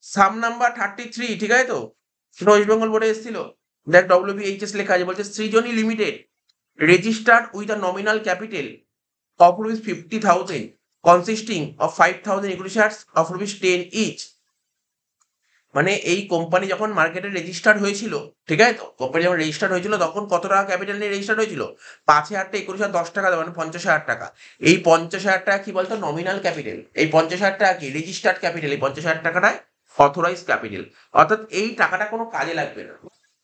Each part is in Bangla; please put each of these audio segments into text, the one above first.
সাম নাম্বার 33, ঠিক আছে তো? সেটা ওয়েস্ট বেঙ্গল বোর্ডে এসেছিল। দেখ WBHS লেখা আছে, বলছে সৃজনী limited registered with a nominal capital of rupees 50,000 consisting of 5,000 equity shares of rupees 10 each. মানে এই কোম্পানি যখন মার্কেটে রেজিস্টার্ড হয়েছিল, ঠিক আছে তো, কোম্পানি যখন রেজিস্টার্ড হয়েছিল তখন কত টাকা ক্যাপিটাল নিয়ে রেজিস্টার্ড হয়েছিল? 5,000টা 21,000 10 টাকা দেওয়া, মানে 50,000 টাকা। এই 50,000 টাকা কি বলতো? Nominal capital. এই 50,000 টাকা কি? Registered capital. এই 50,000 টাকাটায় অথরাইজ ক্যাপিটাল। অর্থাৎ এই টাকাটা কোনো কাজে লাগবে না।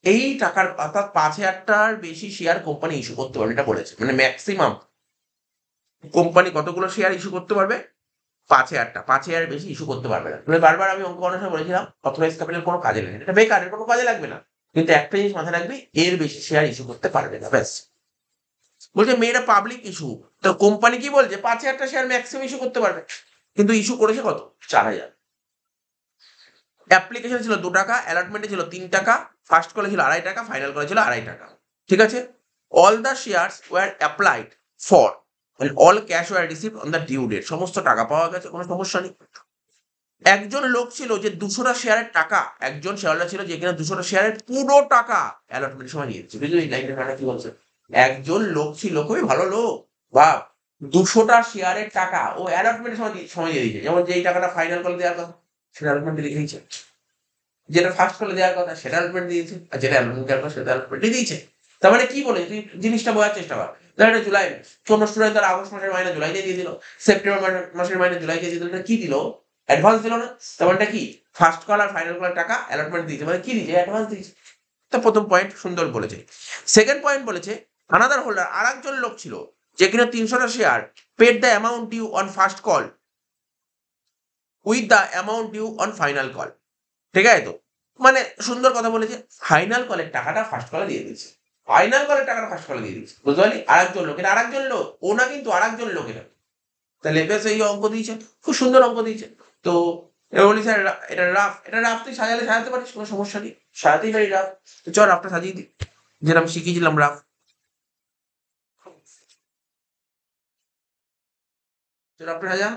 এই টাকার অর্থাৎ 5,000টার বেশি শেয়ার কোম্পানি ইস্যু করতে পারবে, এটা বলেছে। মানে ম্যাক্সিমাম কোম্পানি কতগুলো শেয়ার ইস্যু করতে পারবে? 5,000টা। 5,000 বেশি ইস্যু করতে পারবে না। মানে বারবার আমি অঙ্ক করার সময় বলেছিলাম অথরাইজ ক্যাপিটাল কোনো কাজে লাগে না, এটা বেকার, এর কোনো কাজে লাগবে না। কিন্তু একটা জিনিস মাথায় রাখবি, এর বেশি শেয়ার ইস্যু করতে পারবে না, ব্যাস। বলছে মেয়েরা পাবলিক ইস্যু। তো কোম্পানি কি বলছে? 5,000টা শেয়ার ম্যাক্সিমাম ইস্যু করতে পারবে, কিন্তু ইস্যু করেছে কত? 4,000। অ্যাপ্লিকেশন ছিল 2 টাকা, অ্যালটমেন্টে ছিল 3 টাকা, ফার্স্ট কলে ছিল 2.5 টাকা, ফাইনাল কলে ছিল 2.5 টাকা। ঠিক আছে? All the shares were applied for, মানে all cash were received on the due date. সমস্ত টাকা পাওয়া গেছে, কোনো সমস্যা নেই। একজন লোক ছিল যে 200টা শেয়ারের টাকা, একজন শেয়ারহোল্ডার ছিল যে কিনা 200টা শেয়ারের পুরো টাকা অ্যালটমেন্টের সময় দিয়ে দিচ্ছে। বুঝলি লাইনটা কাটা কি বলছে? একজন লোক ছিল, খুবই ভালো লোক, বা 200টা শেয়ারের টাকা ও অ্যালটমেন্টের সময় দিয়ে দিয়েছে। যেমন যেই টাকাটা ফাইনাল কলে দেওয়ার কথা সেটা অ্যালটমেন্টে লিখে দিয়েছে, যেটা ফার্স্ট কলে দেওয়ার কথা সেটা অ্যালটমেন্ট দিয়েছে, আর যেটা অ্যালটমেন্ট দেওয়ার কথা সেটা অ্যালটমেন্টে দিয়েছে। তার মানে কি বলে, তুই জিনিসটা বোঝার চেষ্টা কর। ধর এটা জুলাই, কোনো স্টুডেন্ট তার আগস্ট মাসের মাইনে জুলাইতে দিয়ে দিল, সেপ্টেম্বর মাসের মাইনে জুলাইতে দিয়ে দিল, এটা কি দিল? অ্যাডভান্স দিল না? তার মানে কি? ফার্স্ট কল আর ফাইনাল কলের টাকা অ্যালটমেন্ট দিয়েছে, মানে কি দিয়েছে? অ্যাডভান্স দিয়েছে। তো প্রথম পয়েন্ট সুন্দর বলেছে। সেকেন্ড পয়েন্ট বলেছে আনাদার হোল্ডার, আর একজন লোক ছিল যে কিনা 300টা share paid the amount due on first call with the amount due on final call. ঠিক আছে তো? মানে সুন্দর কথা বলেছে, ফাইনাল কলের টাকাটা ফার্স্ট কলে দিয়ে দিয়েছে। ফাইনাল কলের টাকাটা ফার্স্ট কলে দিয়ে দিয়েছে, বুঝতে পারলি? আরেকজন লোক, এটা আরেকজন লোক, ও না কিন্তু আরেকজন লোক এটা। তাহলে বেশ এই অঙ্ক দিয়েছে, খুব সুন্দর অঙ্ক দিয়েছে। তো এবার বলি স্যার এটা রাফ, এটা রাফ তুই সাজালে সাজাতে পারিস, কোনো সমস্যা নেই, সাজাতেই পারি রাফ। তো চল রাফটা সাজিয়ে দিই, যেটা আমি শিখিয়েছিলাম রাফ। তো রাফটা সাজা।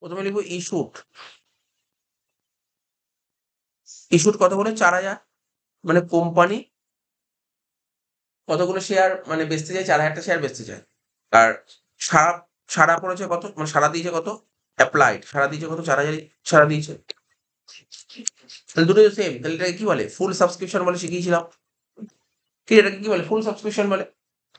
প্রথমে লিখবো ইস্যুট। ইস্যুট কত করে? 4,000। মানে কোম্পানি কতগুলো শেয়ার মানে বেচতে চায়? 4,000টা শেয়ার বেচতে চায়। আর সারা, সারা পড়েছে কত, মানে সারা দিয়েছে কত? অ্যাপ্লাইড সারা দিয়েছে কত? 4,000 সারা দিয়েছে। তাহলে দুটোই সেম, তাহলে এটাকে কি বলে? ফুল সাবস্ক্রিপশন বলে শিখিয়েছিলাম। কি এটাকে কি বলে? ফুল সাবস্ক্রিপশন বলে।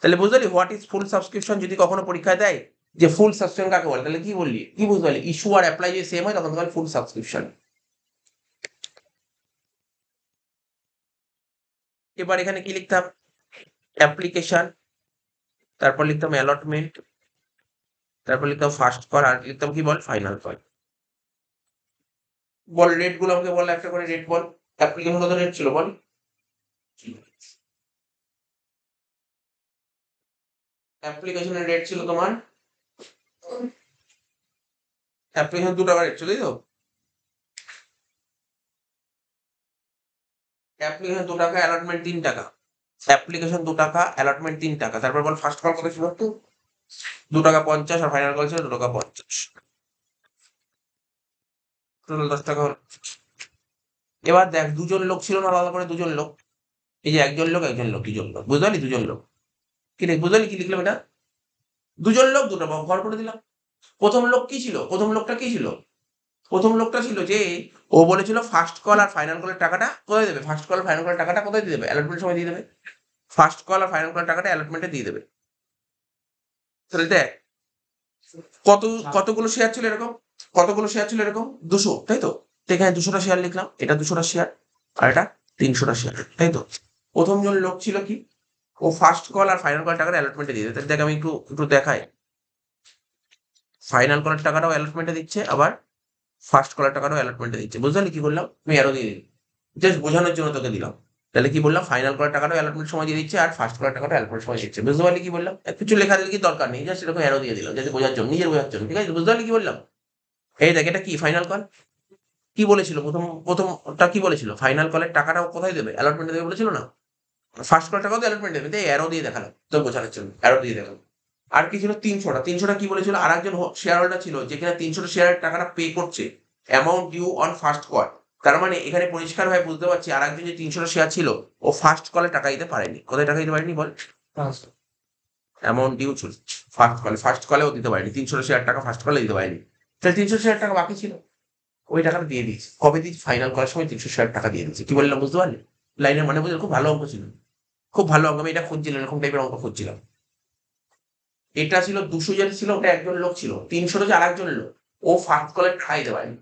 তাহলে বুঝতে পারলি হোয়াট ইজ ফুল সাবস্ক্রিপশন? যদি কখনো পরীক্ষায় দেয় যে ফুল সাবস্ক্রিপশন কাকে বলে, তাহলে কি বললি, কি বুঝতে পারলি? ইস্যু আর অ্যাপ্লাই যদি সেম হয় তখন তোমার ফুল সাবস্ক্রিপশন। এবার এখানে কি লিখতাম? অ্যাপ্লিকেশন, তারপর লিখতাম অ্যালটমেন্ট, তারপর লিখতাম ফার্স্ট কল, আর লিখতাম কি বল? Final call. বল রেট গুলো আমাকে বল, একটা করে রেট বল। অ্যাপ্লিকেশন কত রেট ছিল বল? অ্যাপ্লিকেশনের রেট ছিল তোমার, অ্যাপ্লিকেশন 2 টাকা রেট ছিল, তাই তো? অ্যাপ্লিকেশন 2 টাকা, অ্যালটমেন্ট 3 টাকা। অ্যাপ্লিকেশন 2 টাকা, অ্যালটমেন্ট 3 টাকা। তারপর বল ফার্স্ট কল কত ছিল? 2 টাকা 50, আর ফাইনাল কল ছিল 2 টাকা 50। টোটাল 10 টাকা হলো। এবার দেখ দুজন লোক ছিল না আলাদা করে? দুজন লোক, এই যে একজন লোক একজন লোক, দুজন লোক, বুঝতে পারলি? দুজন লোক। কি রে বুঝতে পারলি কি লিখলাম এটা? দুজন লোক, দুটো ঘর করে দিলাম। প্রথম লোক কি ছিল? প্রথম লোকটা কি ছিল? প্রথম লোকটা ছিল যে ও বলেছিল ফার্স্ট কল আর ফাইনাল কলের টাকাটা কোথায় দেবে? ফার্স্ট কল আর ফাইনাল কলের টাকাটা কোথায় দিয়ে দেবে? অ্যালটমেন্টের সময় দিয়ে দেবে। ফার্স্ট কল আর ফাইনাল কলের টাকাটা অ্যালটমেন্টে দিয়ে দেবে। তাহলে দেখ কত কতগুলো শেয়ার ছিল এরকম, কতগুলো শেয়ার ছিল এরকম 200, তাই তো? তো এখানে 200টা শেয়ার লিখলাম, এটা 200টা শেয়ার, আর এটা 300টা শেয়ার, তাই তো? প্রথম জন লোক ছিল কি, ও ফার্স্ট কল আর ফাইনাল কল টাকাটা অ্যালটমেন্টে দিয়ে দেয়। দেখ আমি একটু একটু দেখাই, ফাইনাল কলের টাকাটাও অ্যালটমেন্টে দিচ্ছে, আবার ফার্স্ট কলের টাকাটাও অ্যালটমেন্টে দিচ্ছে। বুঝতে পারলি কি করলাম? আমি অ্যারো দিয়ে দিই, জাস্ট বোঝানোর জন্য তোকে দিলাম। তাহলে কি বললাম, ফাইনাল করার টাকাটাও অ্যালটমেন্ট সময় দিয়ে দিচ্ছে, আর ফার্স্ট করার টাকাটা অ্যালটমেন্ট সময় দিচ্ছে। বুঝতে পারলি কি বললাম? কিছু লেখা লিখি দরকার নেই, জাস্ট এরকম অ্যারো দিয়ে দিলাম, যাতে বোঝার জন্য, নিজের বোঝার জন্য। ঠিক আছে, বুঝতে পারলি কি বললাম? এই দেখ, এটা কি ফাইনাল কল, কি বলেছিল প্রথমটা কি বলেছিল, ফাইনাল কলের টাকাটাও কোথায় দেবে, অ্যালটমেন্টে দেবে বলেছিল না? ফার্স্ট কলের টাকাও তো অ্যালটমেন্ট দেবে, তাই অ্যারো দিয়ে দেখালাম তোর বোঝানোর জন্য, অ্যারো দিয়ে দেখালাম। আর কি ছিল, 300টা কি বলেছিল, আর একজন শেয়ার হোল্ডার ছিল যেখানে 300টা শেয়ারের টাকাটা পে করছে, amount due on first call. তার মানে এখানে পরিষ্কার ভাবে বুঝতে পারছি আর একজন যে 300টা শেয়ার ছিল, ও ফার্স্ট কলে টাকা দিতে পারেনি। কোথায় টাকা দিতে পারেনি বল? অ্যামাউন্ট ডিউ ছিল ফার্স্ট কলেও দিতে পারেনি, 300টা শেয়ার টাকা ফার্স্ট কলে দিতে পারেনি। তাহলে 300 শেয়ার টাকা বাকি ছিল, ওই টাকাটা দিয়ে দিয়েছি। কবে দিয়েছি, ফাইনাল করার সময় 300 শেয়ার টাকা দিয়ে দিয়েছি। কি বললাম বুঝতে পারলি? লাইনের মানে বুঝলি, খুব ভালো অঙ্ক ছিল, খুব ভালো অঙ্ক। আমি এটা খুঁজছিলাম, এরকম টাইপের অঙ্ক খুঁজছিলাম। এটা ছিল 200 জন ছিল, ওটা একজন লোক ছিল। 300 যে আরেকজন লোক, ও ফার্স্ট কলের টাকাই দিতে পারেনি,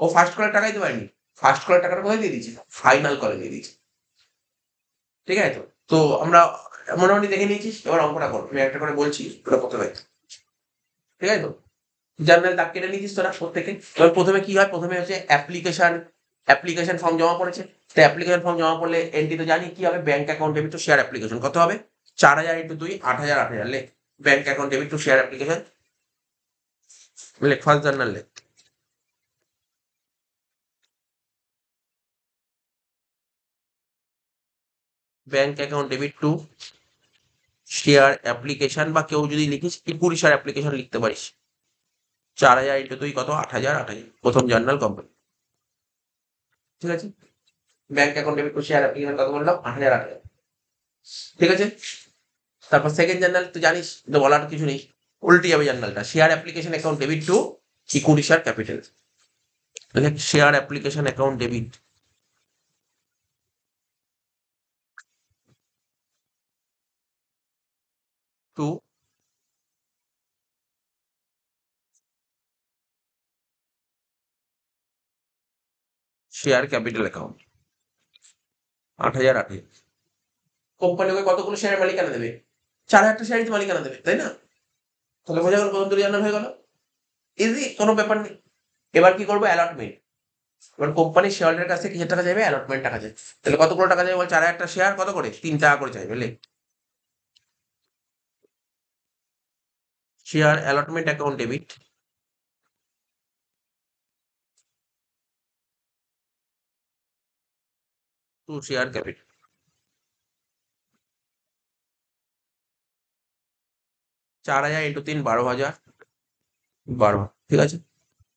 ও ফার্স্ট কলের টাকাই দিতে পারেনি। ফার্স্ট কলের টাকাটা কোথায় দিয়ে দিয়েছি, ফাইনাল কলে দিয়ে দিয়েছি। ঠিক আছে তো? তো আমরা মোটামুটি দেখে নিয়েছিস, এবার অঙ্কটা করো, আমি একটা করে বলছি, ওটা করতে পারি। ঠিক আছে তো? জার্নাল দাগ কেটে নিয়েছিস তোরা প্রত্যেকে। এবার প্রথমে কি হয়, প্রথমে হচ্ছে অ্যাপ্লিকেশন ফর্ম জমা পড়েছে। তো অ্যাপ্লিকেশন ফর্ম জমা পড়লে এন্ট্রি তো জানি কি হবে, bank account debit to share application. কত হবে, 4000 ইন্টু 2, 8000 8000 লেখ। Bank account debit to share application লেখ, ফার্স্ট জার্নাল লেখ। Bank account debit to share application, বা কেউ যদি লিখিস ইকুইটি শেয়ার অ্যাপ্লিকেশন লিখতে পারিস। 4000 ইন্টু 2 কত, 8000 8000, প্রথম জার্নাল কমপ্লিট। ঠিক আছে, bank account debit to share application কত বললাম, 8000 8000। ঠিক আছে, তারপর সেকেন্ড জার্নাল তো জানিস, তো বলার কিছু নেই, উল্টে যাবে জার্নালটা। Share application account debit to equity share capital. Share application account debit to share capital account, 8000 8000। Company ওকে কতগুলো শেয়ারের মালিকানা দেবে, 4000টা শেয়ারই মালিকানা দেবে, তাই না? তাহলে বোঝা গেল কত জার্নাল হয়ে গেল, ইজি, কোনো ব্যাপার নেই। এবার কি করবো, অ্যালটমেন্ট। এবার কোম্পানির শেয়ার হোল্ডারের কাছে কিসের টাকা যাবে, অ্যালটমেন্ট টাকা যাবে। তাহলে কতগুলো টাকা যাবে বল, 4000টা শেয়ার কত করে, 3 টাকা করে চাইবে, লে। Share allotment account debit to share capital, 4000 into 3, 12,000, 12, ঠিক আছে,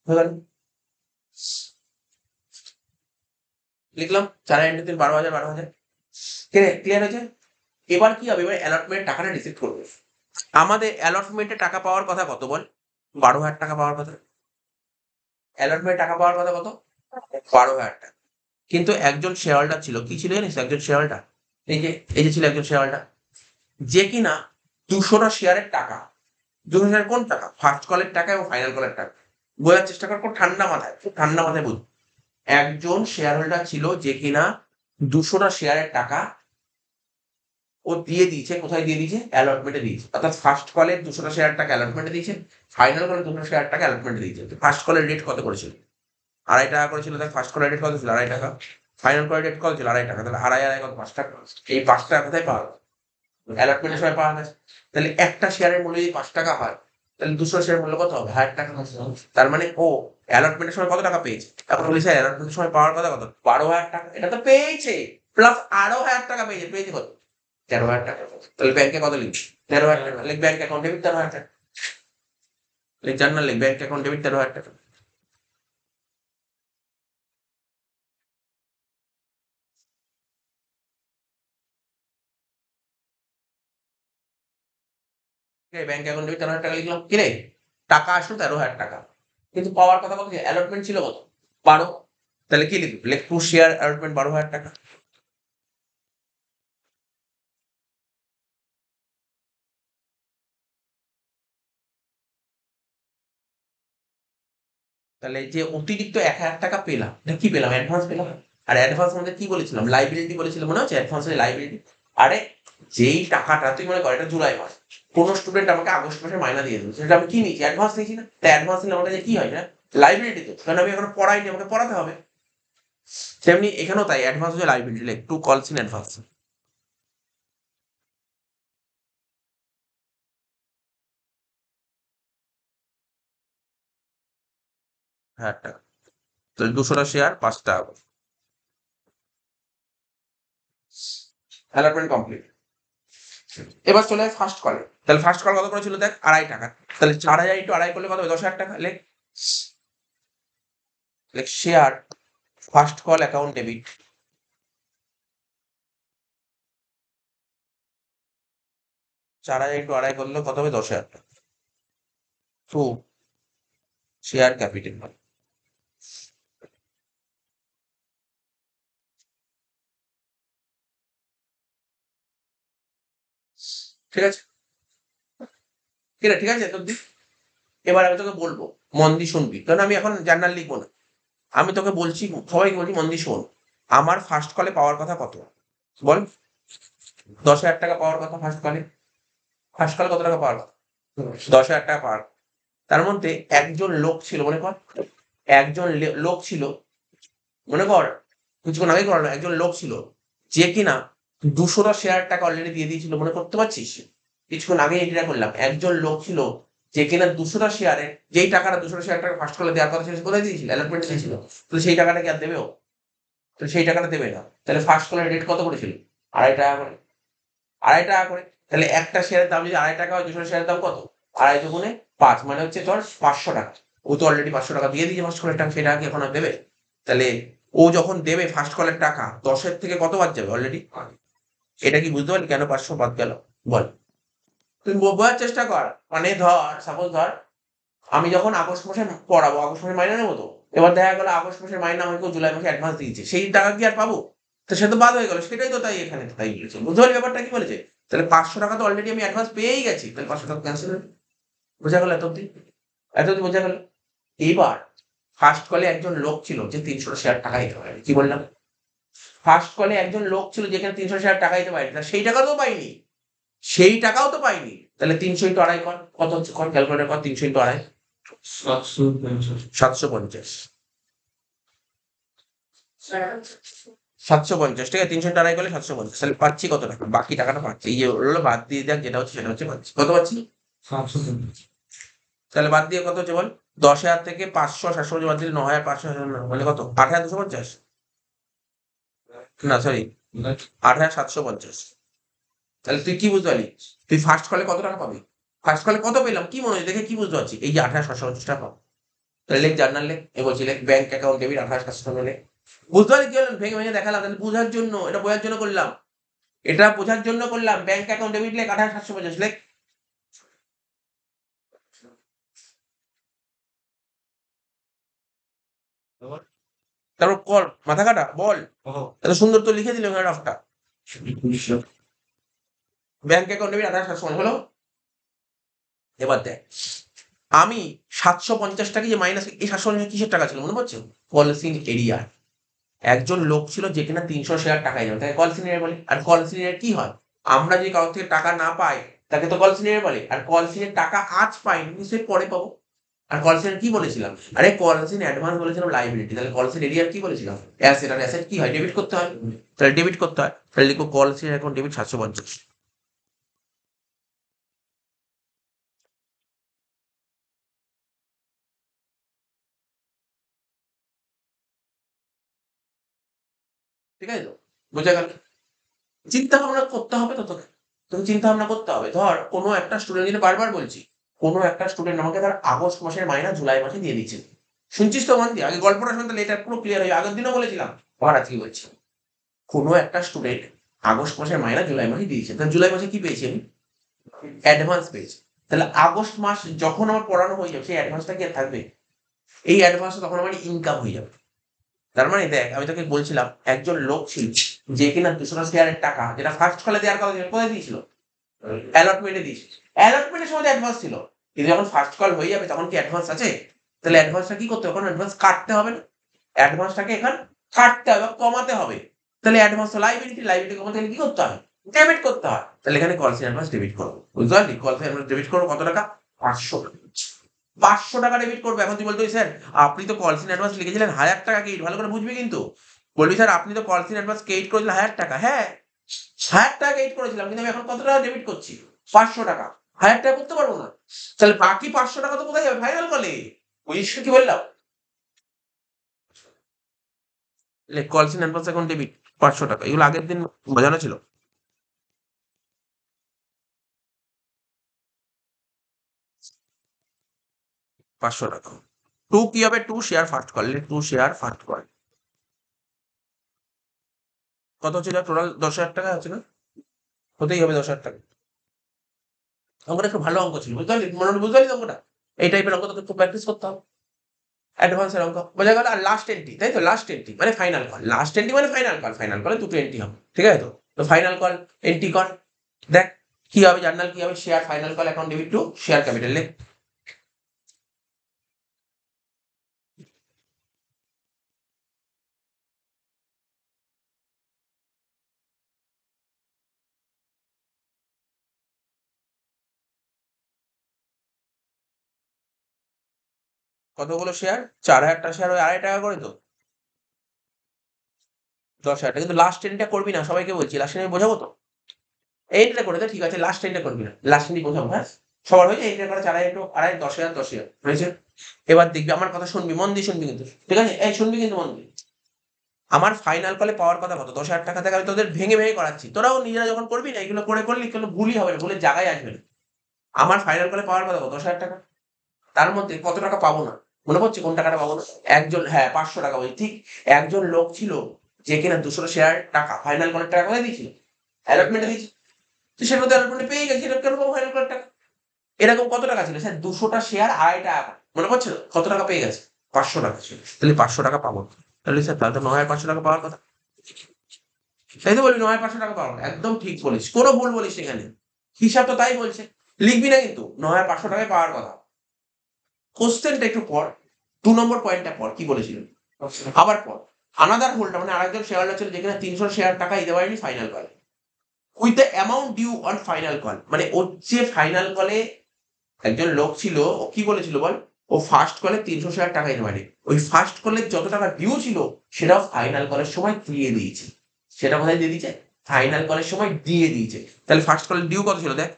হয়ে গেল। লিখলাম 4000 ইন্টু 3, 12,000 12,000। ক্লিয়ার হয়েছে? এবার কি হবে, এবার অ্যালটমেন্ট টাকাটা রিসিভ করবে। আমাদের অ্যালটমেন্টে টাকা পাওয়ার কথা কত বল, 12,000 টাকা পাওয়ার কথা। অ্যালটমেন্ট টাকা পাওয়ার কথা কত, 12,000 টাকা। কিন্তু একজন শেয়ার হোল্ডার ছিল, কি ছিল জানিস, একজন শেয়ার হোল্ডার, এই যে ছিল একজন শেয়ার হোল্ডার, যে কিনা 200টা শেয়ারের টাকা, 200 শেয়ার কোন টাকা, ফার্স্ট কলের টাকা এবং ফাইনাল কলের টাকা। বোঝার চেষ্টা কর, খুব ঠান্ডা মাথায়, খুব ঠান্ডা মাথায় বুঝ। একজন শেয়ার হোল্ডার ছিল যে কিনা 200টা শেয়ারের টাকা ও দিয়ে দিয়েছে, কোথায় দিয়ে দিয়েছে, অ্যালটমেন্টে দিয়েছে। অর্থাৎ ফার্স্ট কলের 200টা শেয়ার টাকা অ্যালটমেন্টে দিয়েছে, ফাইনাল কলের 200 শেয়ার টাকা অ্যালটমেন্টে দিয়েছে। ফার্স্ট কলের রেট কত করেছিল, 2.5 টাকা করেছিল। দেখ ফার্স্ট কলের রেট কত ছিল, 2.5 টাকা। ফাইনাল কলের রেট কত ছিল, 2.5 টাকা। তাহলে 2.5 কত, 5 টাকা। এই 5 টাকা কোথায় পাওয়া গেছে, অ্যালটমেন্টের সময় পাওয়া গেছে। তাহলে একটা শেয়ারের মূল্য যদি 5 টাকা হয়, তাহলে 200 শেয়ারের মূল্য কত হবে, 1000 টাকা। তার মানে ও অ্যালটমেন্টের সময় কত টাকা পেয়েছে, এখন বলি স্যার অ্যালটমেন্টের সময় পাওয়ার কথা কত, 12,000 টাকা। এটা তো পেয়েছে, প্লাস আরো 1000 টাকা পেয়েছে, পেয়েছে কত, 13,000 টাকা। তাহলে ব্যাংকে কত লিখবি, 13,000 টাকা লিখ, ব্যাংক অ্যাকাউন্ট ডেবিট 13,000 টাকা লিখ, জার্নাল লিখ, ব্যাংক অ্যাকাউন্ট ডেবিট 13,000 টাকা। ব্যাংক অ্যাকাউন্ট ডেবিট 13,000 টাকা লিখলাম, কি রে, টাকা আসলো 13,000 টাকা, কিন্তু পাওয়ার কথা কত, অ্যালটমেন্ট ছিল কত, 12। তাহলে কি লিখবি, লেখ টু শেয়ার অ্যালটমেন্ট 12,000 টাকা। তাহলে যে অতিরিক্ত 1,000 টাকা পেলাম, এটা কি পেলাম? অ্যাডভান্স পেলাম। আর অ্যাডভান্স আমাদের কি বলেছিলাম? লাইবিলিটি বলেছিলাম, মনে হচ্ছে? Advance liability. আরে যেই টাকাটা তুই মনে কর এটা জুলাই মাস, কোনো স্টুডেন্ট আমাকে আগস্ট মাসে মাইনা দিয়ে দেবে, সেটা আমি কি নিয়েছি? অ্যাডভান্স নিয়েছি না? তাই অ্যাডভান্স নিলে আমার কাছে কি হয় না? লাইবিলিটি তো, কারণ আমি এখন পড়াইনি, আমাকে পড়াতে হবে। তেমনি এখানেও তাই, অ্যাডভান্স হচ্ছে লাইবিলিটি, লাইক টু কলস ইন অ্যাডভান্স। হ্যাঁ, টাকা। তাহলে 200টা শেয়ার 5 টাকা করে। Allotment complete. এবার চলে যায় ফার্স্ট কলে। তাহলে ফার্স্ট কল কত করে ছিল দেখ? 2.5 টাকা। তাহলে 4,000 ইন্টু 2.5 করলে কত হবে? 10,000 টাকা। লেখ লেখ share first call account debit. 4,000 into 2.5 করলে কত হবে? 10,000 টাকা। Two share capital. ঠিক আছে? ঠিক আছে তোর দিক। এবার আমি তোকে বলবো, মন দিয়ে শুনবি, কারণ আমি এখন জার্নাল লিখবো না। আমি তোকে বলছি, সবাইকে বলছি মন দিয়ে শোন। আমার ফার্স্ট কলে পাওয়ার কথা কত? বল। 10,000 টাকা পাওয়ার কথা ফার্স্ট কলে। ফার্স্ট কলে কত টাকা পাওয়ার কথা? 10,000 টাকা পাওয়ার। তার মধ্যে একজন লোক ছিল, মনে কর। একজন লোক ছিল, মনে কর, কিছুক্ষণ আগে করালো, একজন লোক ছিল যে কিনা 200টা শেয়ার টাকা অলরেডি দিয়ে দিয়েছিল, মনে করতে পারছিস? কিছুক্ষণ আগে এটা করলাম, একজন লোক ছিল যে কিনা 200টা শেয়ারে, যেই টাকাটা 200টা শেয়ার টাকা ফার্স্ট করে দেওয়ার কথা ছিল, কোথায় দিয়েছিল? অ্যালটমেন্ট দিয়েছিল। তো সেই টাকাটা কি আর দেবেও? তো সেই টাকাটা দেবে না। তাহলে ফার্স্ট কলের রেট কত করেছিল? 2.5 টাকা করে। 2.5 টাকা করে। তাহলে একটা শেয়ারের দাম যদি 2.5 টাকা হয়, 200 শেয়ারের দাম কত? 2.5 × 5 মানে হচ্ছে তোর 500 টাকা। ও তো অলরেডি 500 টাকা দিয়ে দিয়েছে ফার্স্ট কলের টাকা, সেই টাকা কি এখন আর দেবে? তাহলে ও যখন দেবে ফার্স্ট কলের টাকা, 10-এর থেকে কত বাদ যাবে অলরেডি? এটা কি বুঝতে পারলি কেন 500 বাদ গেল? বল। তুই বোঝার চেষ্টা কর। মানে ধর, সাপোজ ধর, আমি যখন আগস্ট মাসে পড়াবো, আগস্ট মাসে মাইনে নেবো তো। এবার দেখা গেল আগস্ট মাসের মাইনে আমাকে জুলাই মাসে অ্যাডভান্স দিয়েছে, সেই টাকা কি আর পাবো? তো সে তো বাদ হয়ে গেল। সেটাই তো তাই এখানে তাই বলেছে, বুঝতে পারলি ব্যাপারটা কি বলেছে? তাহলে 500 টাকা তো অলরেডি আমি অ্যাডভান্স পেয়েই গেছি, তাহলে 500 টাকা ক্যান্সেল। বোঝা গেল এত অব্দি? এত অব্দি বোঝা গেল? এইবার ফার্স্ট কলে একজন লোক ছিল যে 300 শেয়ার টাকা দিতে পারে, কি বললাম? ফার্স্ট কলে একজন লোক ছিল যেখানে 300 শেয়ার টাকা দিতে পারে, সেই টাকা তো পাইনি। সেই টাকাও তো পাইনি। তাহলে 300 ইন্টু 2.5 কর, কত হচ্ছে? কর, ক্যালকুলেটর কর। 300 ইন্টু 2.5, 750। 750, ঠিক আছে। 300 ইন্টু 2.5 করলে 750। তাহলে পাচ্ছি কত টাকা? বাকি টাকাটা পাচ্ছি, এই যে ওগুলো বাদ দিয়ে দেখ, যেটা হচ্ছে সেটা হচ্ছে পাচ্ছি। কত পাচ্ছি? তাহলে বাদ দিয়ে কত হচ্ছে বল? 10,000 থেকে 500, 750 বাদ দিলে 9,500, মানে কত? 8,250। না সরি, 8,750। তাহলে তুই কি বুঝতে পারলি? তুই ফার্স্ট কলে কত টাকা পাবি? ফার্স্ট কলে কত পেলাম কি মনে হয় দেখে কি বুঝতে পারছি? এই যে 8,750 টাকা পাবো। তাহলে লেখ, জার্নাল লেখ। এ বলছি লেখ, ব্যাংক অ্যাকাউন্ট ডেবিট 28,750 লেখ। বুঝতে পারলি কি হলো? ভেঙে ভেঙে দেখালাম, তাহলে বোঝার জন্য, এটা বোঝার জন্য করলাম। এটা বোঝার জন্য করলাম। ব্যাংক অ্যাকাউন্ট ডেবিট লেখ 28,750 লেখ। তারপর কর, মাথা কাটা, বল। এত সুন্দর তো লিখে দিলাম রাফটা। ব্যাংক অ্যাকাউন্ট ডেবিট 28,750 হলো। এবার দেখ, আমি 750 টাকা যে মাইনাস, এই 750 কিসের টাকা ছিল মনে পড়ছে? Policing area. একজন লোক ছিল যে কিনা 300 শেয়ার টাকায় যাবে, তাকে কল সিনিয়র বলে। আর কল সিনিয়র কি হয়? আমরা যদি কারোর থেকে টাকা না পাই, তাকে তো কল সিনিয়র বলে। আর কল সিনিয়র টাকা আজ পাইনি, নিশ্চয়ই পরে পাবো। আর কল সিনিয়র কি বলেছিলাম? আরে কল সিনিয়র অ্যাডভান্স বলেছিলাম লাইবিলিটি, তাহলে কল সিনিয়র এরিয়ার কি বলেছিলাম? অ্যাসেট। আর অ্যাসেট কি হয়? ডেবিট করতে হয়। তাহলে ডেবিট করতে হয়, তাহলে লিখো কল সিনিয়র এখন ডেবিট 750। ঠিক আছে তো? বোঝা গেল? চিন্তা ভাবনা করতে হবে তো তোকে। তোকে চিন্তা ভাবনা করতে হবে। ধর কোনো একটা স্টুডেন্ট, যেটা বারবার বলছি, কোনো একটা স্টুডেন্ট আমাকে তার আগস্ট মাসের মাইনা জুলাই মাসে দিয়ে দিচ্ছে। শুনছিস তো মন দিয়ে? আগে গল্পটা শুনতে লেটার পুরো ক্লিয়ার হয়ে, আগের দিনও বলেছিলাম, আবার আজকে বলছি। কোনো একটা স্টুডেন্ট আগস্ট মাসের মাইনা জুলাই মাসে দিয়েছে, তাহলে জুলাই মাসে কি পেয়েছি আমি? অ্যাডভান্স পেয়েছি। তাহলে আগস্ট মাস যখন আমার পড়ানো হয়ে যাবে, সেই অ্যাডভান্সটা কি আর থাকবে? এই অ্যাডভান্সটা তখন আমার ইনকাম হয়ে যাবে। তার মানে দেখ, আমি তোকে বলছিলাম, একজন লোক ছিল যে কিনা 200 শেয়ারের টাকা, যেটা ফার্স্ট কলে দেওয়ার কথা ছিল, কোথায় দিয়েছিল? অ্যালটমেন্টে দিয়েছিল। অ্যালটমেন্টের সময় অ্যাডভান্স ছিল, কিন্তু যখন ফার্স্ট কল হয়ে যাবে তখন কি অ্যাডভান্স আছে? তাহলে অ্যাডভান্সটা কি করতে হবে? এখন অ্যাডভান্স কাটতে হবে না? অ্যাডভান্সটাকে এখানে কাটতে হবে বা কমাতে হবে। তাহলে অ্যাডভান্স তো লাইবিলিটি, লাইবিলিটি কমাতে গেলে কি করতে হয়? ডেবিট করতে হয়। তাহলে এখানে কলসি অ্যাডভান্স ডেবিট করবো। বুঝতে পারলি? কলসি অ্যাডভান্স ডেবিট করবো কত টাকা? 500 টাকা। 500 টাকা ডেবিট করবো। এখন তুই বলতে স্যার আপনি তো কলসি অ্যাডভান্স লিখেছিলেন 1000 টাকা ক্রেডিট, ভালো করে বুঝবি কিন্তু। বলবি স্যার আপনি তো কলসি অ্যাডভান্স ক্রেডিট করেছিলেন 1000 টাকা। হ্যাঁ, 1000 টাকা ক্রেডিট করেছিলাম, কিন্তু আমি এখন কত টাকা ডেবিট করছি? 500 টাকা। 1000 টাকা করতে পারবো না। তাহলে বাকি 500 টাকা তো কোথায় যাবে? ফাইনাল কলে। বুঝিস কি বললাম? কলসি অ্যাডভান্স এখন ডেবিট 500 টাকা। এগুলো আগের দিন বোঝানো ছিল। 500 টাকা। 2 কি হবে? 2 share first call. 2 share first call. কত ছিল টোটাল? 10,000 টাকা আছে না? হতেই হবে 10,000 টাকা। অঙ্কটা একটু ভালো অঙ্ক ছিল, বুঝতে পারলি? মোটামুটি বুঝতে পারলি তো অঙ্কটা? এই টাইপের অঙ্ক তোকে একটু প্র্যাকটিস করতে হবে। অ্যাডভান্সের অঙ্ক বোঝা গেল। আর লাস্ট এন্ট্রি, তাই তো? লাস্ট এন্ট্রি মানে ফাইনাল কল। লাস্ট এন্ট্রি মানে ফাইনাল কল। ফাইনাল কলে দুটো এন্ট্রি হবে, ঠিক আছে তো? তো ফাইনাল কল এন্ট্রি কর। দেখ কি হবে, জার্নাল কি হবে? Share final call account debit to share capital. কতগুলো শেয়ার? 4,000টা শেয়ার, ওই 2.5 টাকা করে তো। 10,000 টাকা। কিন্তু লাস্ট এন্ট্রিটা করবি না, সবাইকে বলছি। লাস্ট এন্ট্রি বোঝাবো তো? এইটা করে দে, ঠিক আছে। লাস্ট এন্ট্রিটা করবি না, লাস্ট এন্ট্রি বোঝাবো। হ্যাঁ, সবার হয়েছে। এইটা করে 4,000 টু 2.5, 10,000, 10,000 হয়েছে। এবার দেখবি, আমার কথা শুনবি, মন দিয়ে শুনবি কিন্তু, ঠিক আছে? এই শুনবি কিন্তু মন দিয়ে। আমার ফাইনাল কলে পাওয়ার কথা কত? 10,000 টাকা থেকে আমি তোদের ভেঙে ভেঙে করাচ্ছি। তোরাও নিজেরা যখন করবি না, এগুলো করে করলি কোনো ভুলই হবে না, ভুলের জায়গায় আসবে না। আমার ফাইনাল কলে পাওয়ার কথা কত? 10,000 টাকা। তার মধ্যে কত টাকা পাবো না? মনে পড়ছে কোন টাকাটা পাবো না? একজন, হ্যাঁ 500 টাকা বলছি ঠিক। একজন লোক ছিল যে কিনা 200 শেয়ার টাকা ফাইনাল কলের টাকা কোথায় দিয়েছিল? অ্যালটমেন্টে দিয়েছিল। তো সেটা তো অ্যালটমেন্টে পেয়ে গেছে, এটা কেন পাবো ফাইনাল কলের টাকা? এরকম কত টাকা ছিল স্যার? 200টা শেয়ার 2.5 টাকা। মনে পড়ছে তো? কত টাকা পেয়ে গেছে? 500 টাকা ছিল। তাহলে 500 টাকা পাবো। তাহলে স্যার তাহলে তো 9,500 টাকা পাওয়ার কথা। তাই তো বলবি 9,500 টাকা পাবো। একদম ঠিক বলিস, কোনো ভুল বলিস এখানে। হিসাব তো তাই বলছে। লিখবি না কিন্তু, 9,500 টাকায় পাওয়ার কথা। কোশ্চেনটা একটু পড়। 2 নম্বর পয়েন্টটা পড়, কি বলেছিল? আবার পড়। আনাদার হোল্ডার মানে আরেকজন শেয়ার হোল্ডার ছিল যেখানে 300 শেয়ার টাকা দিতে পারেনি ফাইনাল কলে। With the amount due on final call. মানে ওর যে ফাইনাল কলে একজন লোক ছিল, ও কি বলেছিল বল? ও ফার্স্ট কলে 300 শেয়ার টাকা দিতে পারে। ওই ফার্স্ট কলে যত টাকা ডিউ ছিল সেটাও ফাইনাল কলের সময় দিয়ে দিয়েছে। সেটা কোথায় দিয়ে দিয়েছে? ফাইনাল কলের সময় দিয়ে দিয়েছে। তাহলে ফার্স্ট কলের ডিউ কত ছিল দেখ।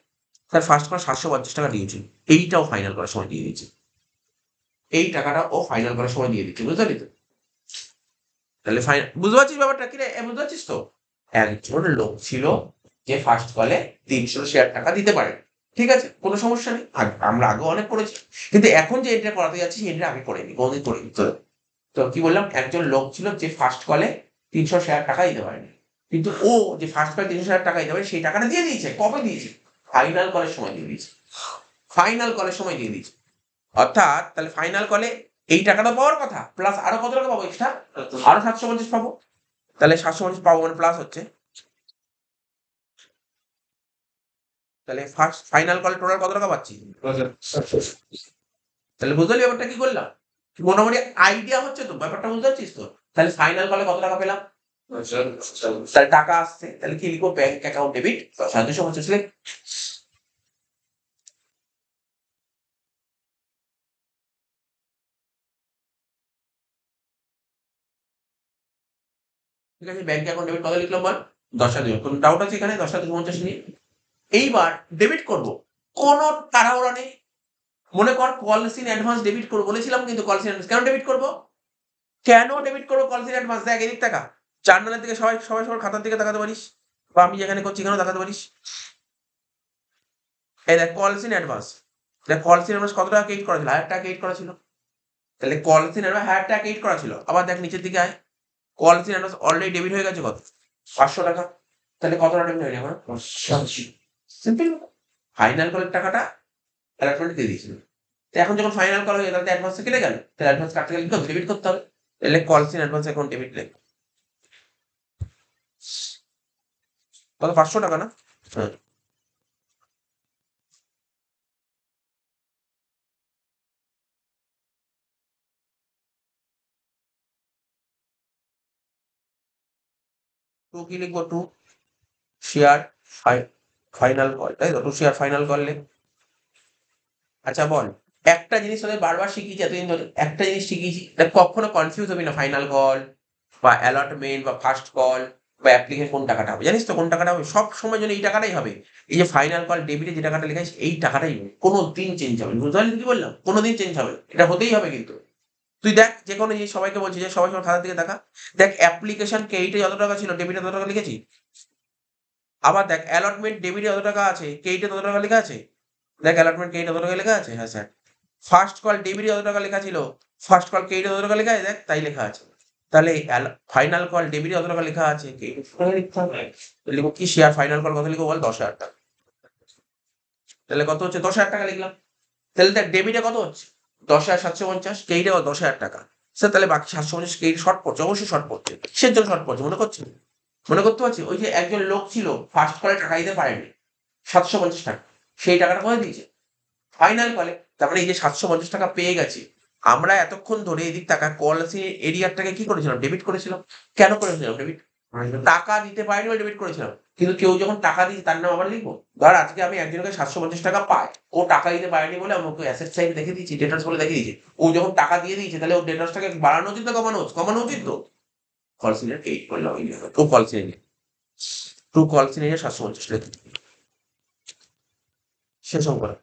তার ফার্স্ট কলে 750 টাকা ডিউ ছিল। এইটাও ফাইনাল করার সময় দিয়ে দিয়েছে। এই টাকাটা ও ফাইনাল করার সময় দিয়ে দিচ্ছে, বুঝতে পারলি তো? তাহলে বুঝতে পারছিস ব্যাপারটা কি রে? বুঝতে পারছিস তো? একজন লোক ছিল যে ফার্স্ট কলে 300 শেয়ার টাকা দিতে পারে। ঠিক আছে, কোনো সমস্যা নেই। আমরা আগেও অনেক করেছি। কিন্তু এখন যে এন্ট্রিটা করাতে যাচ্ছি সেই এন্ট্রিটা আমি করিনি, কোনোদিন করিনি। তো তো কি বললাম? একজন লোক ছিল যে ফার্স্ট কলে 300 শেয়ার টাকা দিতে পারেনি। কিন্তু ও যে ফার্স্ট কলে 300 শেয়ার টাকা দিতে পারে সেই টাকাটা দিয়ে দিয়েছে। কবে দিয়েছে? ফাইনাল কলের সময় দিয়ে দিয়েছে। ফাইনাল কলের সময় দিয়ে দিয়েছে। অর্থাৎ তাহলে ফাইনাল কলে এই টাকাটা পাওয়ার কথা, প্লাস আরো কত টাকা পাবো এক্সট্রা? আরো 750 পাবো। তাহলে 750 পাবো মানে প্লাস হচ্ছে। তাহলে ফার্স্ট ফাইনাল কলে টোটাল কত টাকা পাচ্ছি? তাহলে বুঝলি ব্যাপারটা কি করলাম? মোটামুটি আইডিয়া হচ্ছে তো? ব্যাপারটা বুঝতে পারছিস তো? তাহলে ফাইনাল কলে কত টাকা পেলাম? তাহলে টাকা আসছে, তাহলে কি লিখবো? ব্যাংক অ্যাকাউন্ট ডেবিট 250 লিখ। ঠিক আছে, ব্যাংক অ্যাকাউন্ট ডেবিট কত লিখলাম বল? 10,000। কোনো ডাউট আছে এখানে? 10,250 নিয়ে এইবার ডেবিট করব। কোনো তাড়াহুড়া নেই। মনে কর কলস ইন অ্যাডভান্স ডেবিট করবো বলেছিলাম, কিন্তু কলস ইন অ্যাডভান্স কেন ডেবিট করবো? কেন ডেবিট করবো কলস ইন অ্যাডভান্স? দেখ এদিক টাকা জার্নালের দিকে, সবাই সবাই সবার খাতার দিকে তাকাতে পারিস, বা আমি যেখানে করছি এখানেও তাকাতে পারিস। এই দেখ কলস ইন অ্যাডভান্স। দেখ কলস ইন অ্যাডভান্স কত টাকা ক্রেডিট করা ছিল? 1,000 টাকা ক্রেডিট করা ছিল। তাহলে কলস ইন অ্যাডভান্স 1,000 টাকা ক্রেডিট করা ছিল। আবার দেখ নিচের দিকে আয়। কলস ইন অ্যাডভান্স অলরেডি ডেবিট হয়ে গেছে কত? 500 টাকা। তাহলে কত টাকা ডেবিট হয়নি আমার? সিম্পল। ফাইনাল কলের টাকাটা অ্যালাটমেন্ট দিয়ে দিয়েছিল। তো এখন যখন ফাইনাল কল হয়ে গেল, তাহলে অ্যাডভান্স কেটে গেল। তাহলে অ্যাডভান্স কাটতে গেলে কি করতে? ডেবিট করতে হবে। তাহলে কলস ইন অ্যাডভান্স অ্যাকাউন্ট ডেবিট লেখ। কত? 500 টাকা না? হ্যাঁ। টু কি লিখবো? টু শেয়ার ফাইনাল কল, তাই তো? টু শেয়ার ফাইনাল কল লেখ। আচ্ছা বল, একটা জিনিস তোদের বারবার শিখিয়েছি এতদিন ধরে, একটা জিনিস শিখিয়েছি, দেখ কখনো কনফিউজ হবি না, ফাইনাল কল বা অ্যালটমেন্ট বা ফার্স্ট কল বা অ্যাপ্লিকেশন কোন টাকাটা হবে, জানিস তো কোন টাকাটা হবে? সব সময় জন্য এই টাকাটাই হবে। এই যে ফাইনাল কল ডেবিটে যে টাকাটা লেখা আছে এই টাকাটাই হবে, কোনো দিন চেঞ্জ হবে না। বুঝতে পারলি কি বললাম? কোনো দিন চেঞ্জ হবে না। এটা হতেই হবে কিন্তু। তুই দেখ যে কোনো জিনিস, সবাইকে বলছি যে সবাই সবার খাতার দিকে দেখা, দেখ অ্যাপ্লিকেশন ক্রেডিটে যত টাকা ছিল ডেবিটে তত টাকা লিখেছি। আবার দেখ অ্যালটমেন্ট ডেবিটে যত টাকা আছে ক্রেডিটে তত টাকা লেখা আছে। দেখ অ্যালটমেন্ট ক্রেডিটে তত টাকা লেখা আছে, হ্যাঁ স্যার। ফার্স্ট কল ডেবিটে যত টাকা লেখা ছিল, ফার্স্ট কল ক্রেডিটে যত টাকা লেখা আছে, দেখ তাই লেখা আছে। তাহলে ফাইনাল কল ডেবিটে যত টাকা লেখা আছে ক্রেডিটে তত টাকা লিখতে হবে। তো লিখবো কি? শেয়ার ফাইনাল কল কত লিখবো বল? 10,000 টাকা। তাহলে কত হচ্ছে? 10,000 টাকা লিখলাম। তাহলে দেখ ডেবিটে কত হচ্ছে? 10,750, ক্রেডিটে 10,000 টাকা। স্যার তাহলে বাকি 750 ক্রেডিট শর্ট পড়ছে? অবশ্যই শর্ট পড়ছে। কিসের জন্য শর্ট পড়ছে মনে করছি? মনে করতে পারছি? ওই যে একজন লোক ছিল ফার্স্ট কলে টাকা দিতে পারেনি, 750 টাকা, সেই টাকাটা কোথায় দিয়েছে? ফাইনাল কলে। তার মানে এই যে 750 টাকা পেয়ে গেছি, আমরা এতক্ষণ ধরে এদিক টাকা কল এরিয়ারটাকে কি করেছিলাম? ডেবিট করেছিলাম। কেন করেছিলাম ডেবিট? টাকা দিতে পারিনি বলে ডেবিট করেছিলাম। কিন্তু কেউ যখন টাকা দিয়েছে তার নাম আবার লিখবো? ধর আজকে আমি একজনকে 750 টাকা পাই, ও টাকা দিতে পারেনি বলে আমাকে অ্যাসেট সাইড দেখে দিয়েছি, ডেটার্স বলে দেখে দিয়েছে। ও যখন টাকা দিয়ে দিয়েছে তাহলে ওর ডেটার্সটাকে বাড়ানো উচিত না কমানো কমানো উচিত তো? কল সিনিয়র এইট করলাম, to call senior, to call senior 750 লেখা শেষ করা।